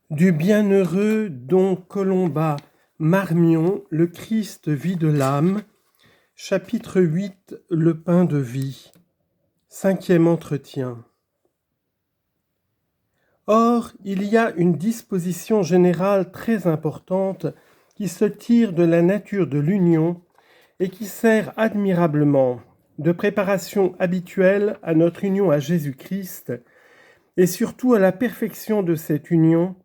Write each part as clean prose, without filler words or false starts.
Du bienheureux Don Colomba Marmion, le Christ vie de l'âme, chapitre 8, le pain de vie, 5e entretien. Or, il y a une disposition générale très importante qui se tire de la nature de l'union et qui sert admirablement de préparation habituelle à notre union à Jésus-Christ et surtout à la perfection de cette union.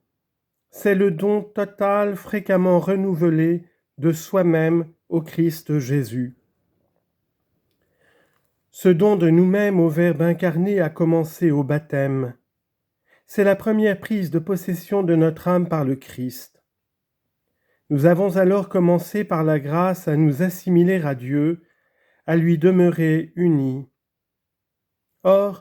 C'est le don total fréquemment renouvelé de soi-même au Christ Jésus. Ce don de nous-mêmes au Verbe incarné a commencé au baptême. C'est la première prise de possession de notre âme par le Christ. Nous avons alors commencé par la grâce à nous assimiler à Dieu, à lui demeurer unis. Or,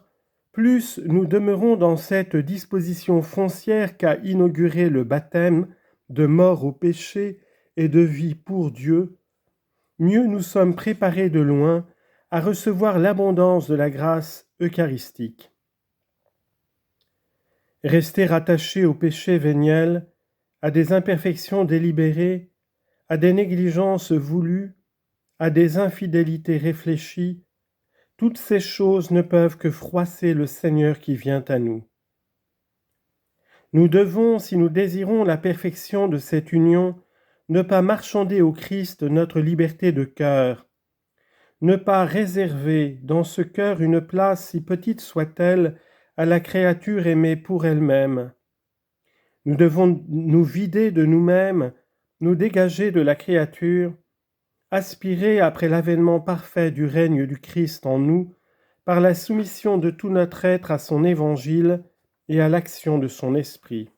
plus nous demeurons dans cette disposition foncière qu'a inauguré le baptême, de mort au péché et de vie pour Dieu, mieux nous sommes préparés de loin à recevoir l'abondance de la grâce eucharistique. Rester attaché au péché véniel, à des imperfections délibérées, à des négligences voulues, à des infidélités réfléchies, toutes ces choses ne peuvent que froisser le Seigneur qui vient à nous. Nous devons, si nous désirons la perfection de cette union, ne pas marchander au Christ notre liberté de cœur, ne pas réserver dans ce cœur une place, si petite soit-elle, à la créature aimée pour elle-même. Nous devons nous vider de nous-mêmes, nous dégager de la créature, aspirer après l'avènement parfait du règne du Christ en nous, par la soumission de tout notre être à son évangile et à l'action de son esprit.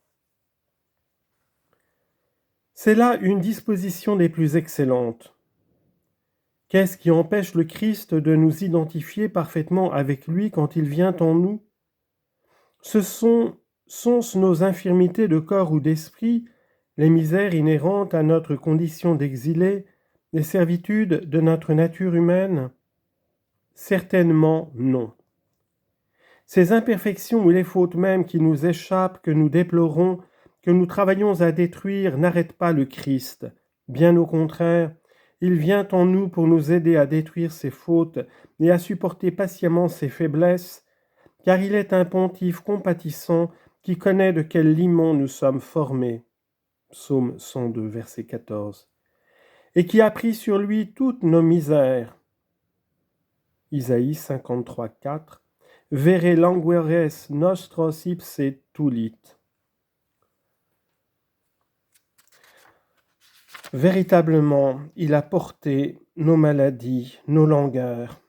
C'est là une disposition des plus excellentes. Qu'est-ce qui empêche le Christ de nous identifier parfaitement avec lui quand il vient en nous ? Sont-ce nos infirmités de corps ou d'esprit, les misères inhérentes à notre condition d'exilé, les servitudes de notre nature humaine ? Certainement non. Ces imperfections ou les fautes mêmes qui nous échappent, que nous déplorons, que nous travaillons à détruire, n'arrêtent pas le Christ. Bien au contraire, il vient en nous pour nous aider à détruire ces fautes et à supporter patiemment ces faiblesses, car il est un pontife compatissant qui connaît de quel limon nous sommes formés. Psaume 102, verset 14. Et qui a pris sur lui toutes nos misères. Isaïe 53, 4. Vere langueres nostros ipse tulit. Véritablement, il a porté nos maladies, nos langueurs.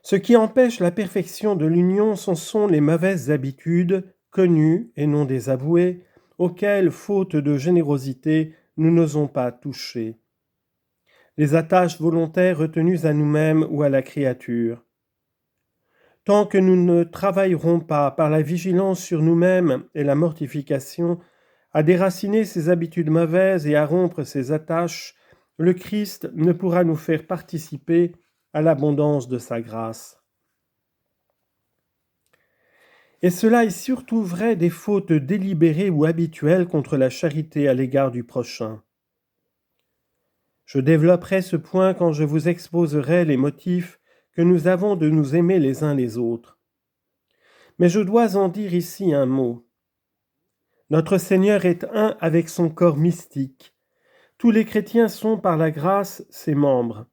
Ce qui empêche la perfection de l'union, ce sont les mauvaises habitudes, connues et non désavouées, auxquelles, faute de générosité, nous n'osons pas toucher. Les attaches volontaires retenues à nous-mêmes ou à la créature. Tant que nous ne travaillerons pas par la vigilance sur nous-mêmes et la mortification à déraciner ces habitudes mauvaises et à rompre ces attaches, le Christ ne pourra nous faire participer à l'abondance de sa grâce. Et cela est surtout vrai des fautes délibérées ou habituelles contre la charité à l'égard du prochain. Je développerai ce point quand je vous exposerai les motifs que nous avons de nous aimer les uns les autres. Mais je dois en dire ici un mot. Notre Seigneur est un avec son corps mystique. Tous les chrétiens sont par la grâce ses membres.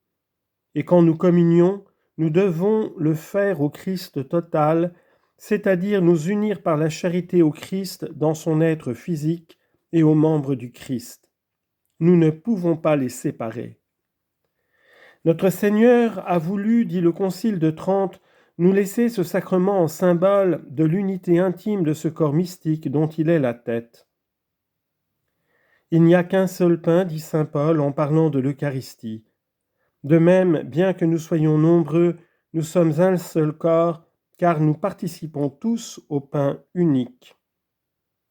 Et quand nous communions, nous devons le faire au Christ total, c'est-à-dire nous unir par la charité au Christ dans son être physique et aux membres du Christ. Nous ne pouvons pas les séparer. Notre Seigneur a voulu, dit le Concile de Trente, nous laisser ce sacrement en symbole de l'unité intime de ce corps mystique dont il est la tête. Il n'y a qu'un seul pain, dit saint Paul en parlant de l'Eucharistie. De même, bien que nous soyons nombreux, nous sommes un seul corps, car nous participons tous au pain unique.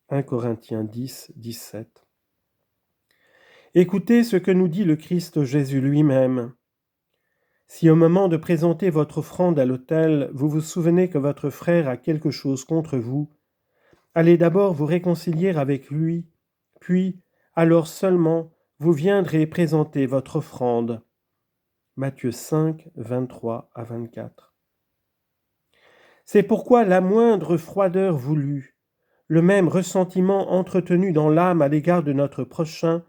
1 Corinthiens 10, 17. Écoutez ce que nous dit le Christ Jésus lui-même. Si au moment de présenter votre offrande à l'autel, vous vous souvenez que votre frère a quelque chose contre vous, Allez d'abord vous réconcilier avec lui, puis, alors seulement, vous viendrez présenter votre offrande. Matthieu 5, 23 à 24. C'est pourquoi la moindre froideur voulue, le même ressentiment entretenu dans l'âme à l'égard de notre prochain,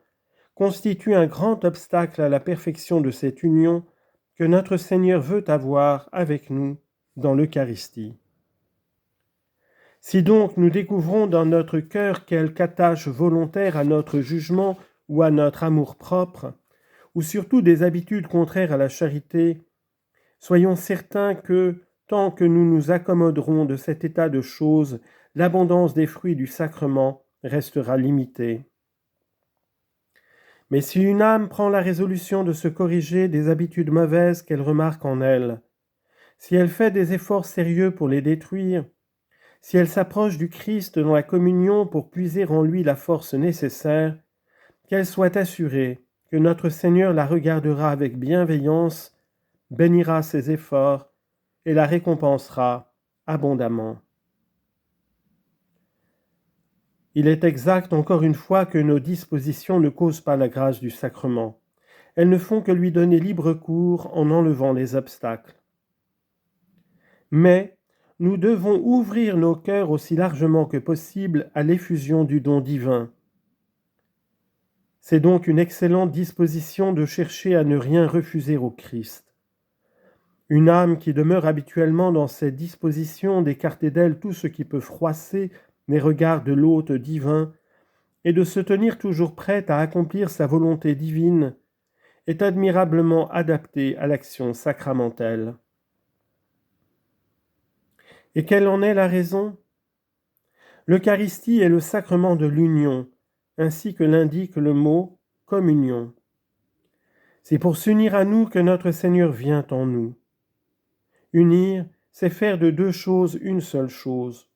constitue un grand obstacle à la perfection de cette union que notre Seigneur veut avoir avec nous dans l'Eucharistie. Si donc nous découvrons dans notre cœur quelque attache volontaire à notre jugement ou à notre amour-propre, ou surtout des habitudes contraires à la charité, soyons certains que, tant que nous nous accommoderons de cet état de choses, l'abondance des fruits du sacrement restera limitée. Mais si une âme prend la résolution de se corriger des habitudes mauvaises qu'elle remarque en elle, si elle fait des efforts sérieux pour les détruire, si elle s'approche du Christ dans la communion pour puiser en lui la force nécessaire, qu'elle soit assurée que notre Seigneur la regardera avec bienveillance, bénira ses efforts et la récompensera abondamment. Il est exact encore une fois que nos dispositions ne causent pas la grâce du sacrement. Elles ne font que lui donner libre cours en enlevant les obstacles. Mais nous devons ouvrir nos cœurs aussi largement que possible à l'effusion du don divin. C'est donc une excellente disposition de chercher à ne rien refuser au Christ. Une âme qui demeure habituellement dans cette disposition d'écarter d'elle tout ce qui peut froisser les regards de l'hôte divin et de se tenir toujours prête à accomplir sa volonté divine est admirablement adaptée à l'action sacramentelle. Et quelle en est la raison ? L'Eucharistie est le sacrement de l'union, ainsi que l'indique le mot communion. C'est pour s'unir à nous que notre Seigneur vient en nous. Unir, c'est faire de deux choses une seule chose.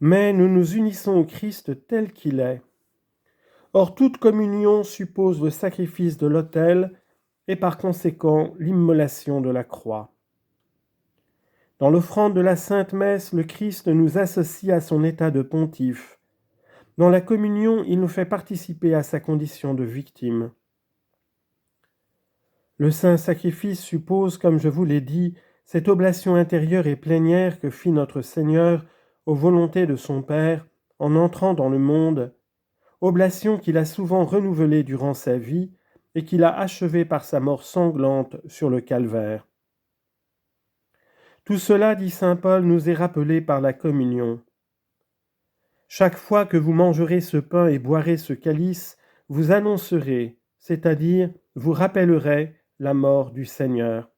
Mais nous nous unissons au Christ tel qu'il est. Or, toute communion suppose le sacrifice de l'autel et par conséquent l'immolation de la croix. Dans l'offrande de la Sainte Messe, le Christ nous associe à son état de pontife. Dans la communion, il nous fait participer à sa condition de victime. Le saint sacrifice suppose, comme je vous l'ai dit, cette oblation intérieure et plénière que fit notre Seigneur aux volontés de son Père en entrant dans le monde, oblation qu'il a souvent renouvelée durant sa vie et qu'il a achevée par sa mort sanglante sur le calvaire. Tout cela, dit saint Paul, nous est rappelé par la communion. Chaque fois que vous mangerez ce pain et boirez ce calice, vous annoncerez, c'est-à-dire vous rappellerez la mort du Seigneur.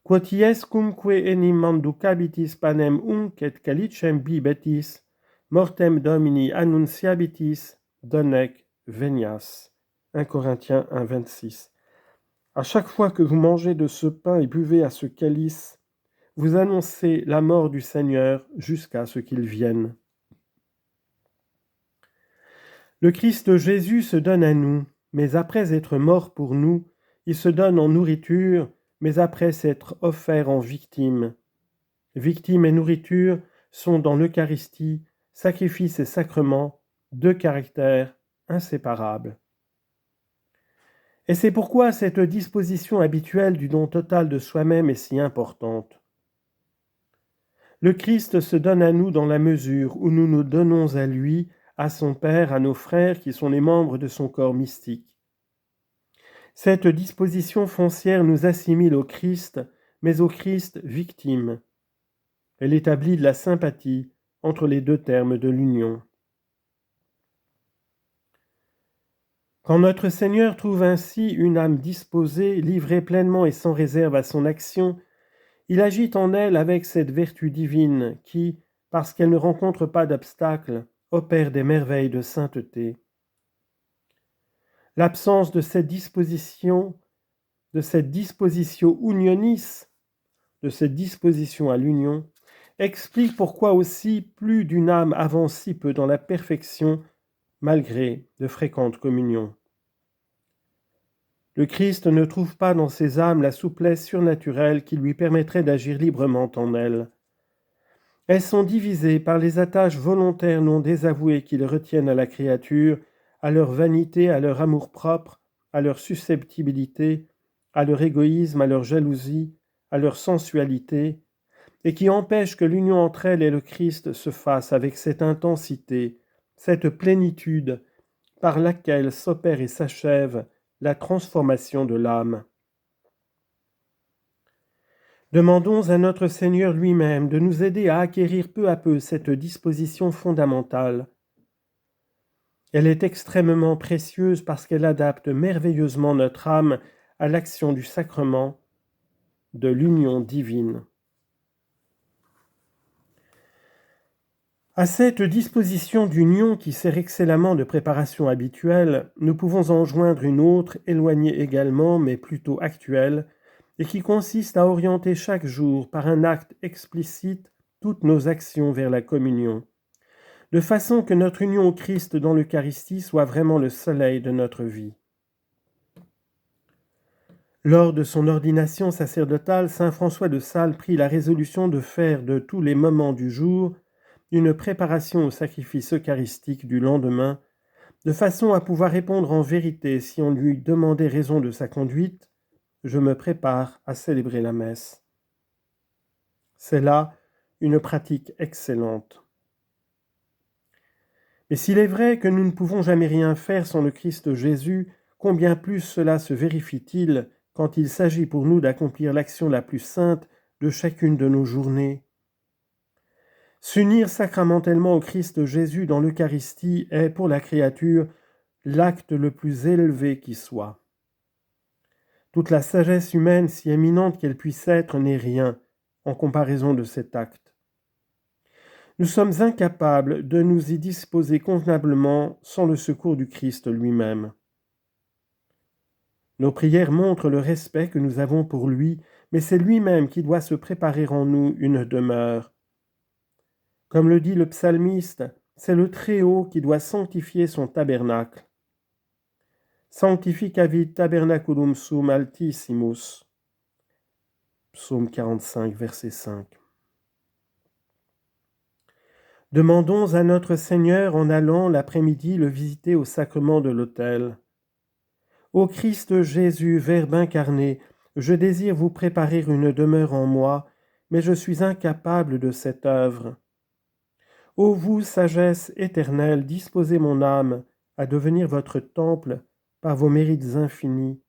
Quotiescumque enim manducabitis panem et calicem bibetis, mortem Domini annunciabitis, donec venias. 1 Corinthiens 1, 26. À chaque fois que vous mangez de ce pain et buvez à ce calice, vous annoncez la mort du Seigneur jusqu'à ce qu'il vienne. Le Christ Jésus se donne à nous, mais après être mort pour nous, il se donne en nourriture, mais après s'être offert en victime. Victime et nourriture sont dans l'Eucharistie, sacrifice et sacrement, deux caractères inséparables. Et c'est pourquoi cette disposition habituelle du don total de soi-même est si importante. Le Christ se donne à nous dans la mesure où nous nous donnons à lui, à son Père, à nos frères qui sont les membres de son corps mystique. Cette disposition foncière nous assimile au Christ, mais au Christ victime. Elle établit de la sympathie entre les deux termes de l'union. Quand notre Seigneur trouve ainsi une âme disposée, livrée pleinement et sans réserve à son action, il agit en elle avec cette vertu divine qui, parce qu'elle ne rencontre pas d'obstacle, opère des merveilles de sainteté. L'absence de cette disposition unionis, de cette disposition à l'union, explique pourquoi aussi plus d'une âme avance si peu dans la perfection malgré de fréquentes communions. Le Christ ne trouve pas dans ces âmes la souplesse surnaturelle qui lui permettrait d'agir librement en elles. Elles sont divisées par les attaches volontaires non désavouées qu'ils retiennent à la créature, à leur vanité, à leur amour-propre, à leur susceptibilité, à leur égoïsme, à leur jalousie, à leur sensualité, et qui empêchent que l'union entre elles et le Christ se fasse avec cette intensité, cette plénitude par laquelle s'opère et s'achève la transformation de l'âme. Demandons à notre Seigneur lui-même de nous aider à acquérir peu à peu cette disposition fondamentale. Elle est extrêmement précieuse parce qu'elle adapte merveilleusement notre âme à l'action du sacrement de l'union divine. À cette disposition d'union qui sert excellemment de préparation habituelle, nous pouvons en joindre une autre, éloignée également, mais plutôt actuelle, et qui consiste à orienter chaque jour, par un acte explicite, toutes nos actions vers la communion, de façon que notre union au Christ dans l'Eucharistie soit vraiment le soleil de notre vie. Lors de son ordination sacerdotale, saint François de Sales prit la résolution de faire de tous les moments du jour une préparation au sacrifice eucharistique du lendemain, de façon à pouvoir répondre en vérité si on lui demandait raison de sa conduite, « Je me prépare à célébrer la messe ». C'est là une pratique excellente. Mais s'il est vrai que nous ne pouvons jamais rien faire sans le Christ Jésus, combien plus cela se vérifie-t-il quand il s'agit pour nous d'accomplir l'action la plus sainte de chacune de nos journées. S'unir sacramentellement au Christ Jésus dans l'Eucharistie est, pour la créature, l'acte le plus élevé qui soit. Toute la sagesse humaine, si éminente qu'elle puisse être, n'est rien en comparaison de cet acte. Nous sommes incapables de nous y disposer convenablement sans le secours du Christ lui-même. Nos prières montrent le respect que nous avons pour lui, mais c'est lui-même qui doit se préparer en nous une demeure. Comme le dit le psalmiste, c'est le Très-Haut qui doit sanctifier son tabernacle. Sanctificavit tabernaculum sum altissimus. Psaume 45, verset 5. Demandons à notre Seigneur en allant l'après-midi le visiter au sacrement de l'autel. Ô Christ Jésus, Verbe incarné, je désire vous préparer une demeure en moi, mais je suis incapable de cette œuvre. Ô vous, sagesse éternelle, disposez mon âme à devenir votre temple par vos mérites infinis.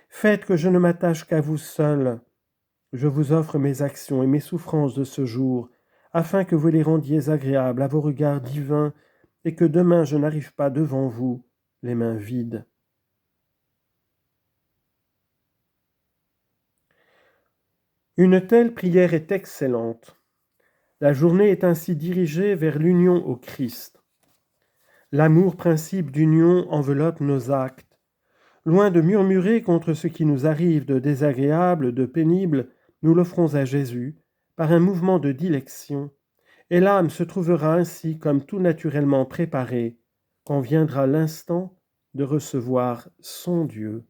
Faites que je ne m'attache qu'à vous seul. Je vous offre mes actions et mes souffrances de ce jour, afin que vous les rendiez agréables à vos regards divins et que demain je n'arrive pas devant vous les mains vides. Une telle prière est excellente. La journée est ainsi dirigée vers l'union au Christ. L'amour, principe d'union, enveloppe nos actes. Loin de murmurer contre ce qui nous arrive de désagréable, de pénible, nous l'offrons à Jésus par un mouvement de dilection, et l'âme se trouvera ainsi comme tout naturellement préparée quand viendra l'instant de recevoir son Dieu.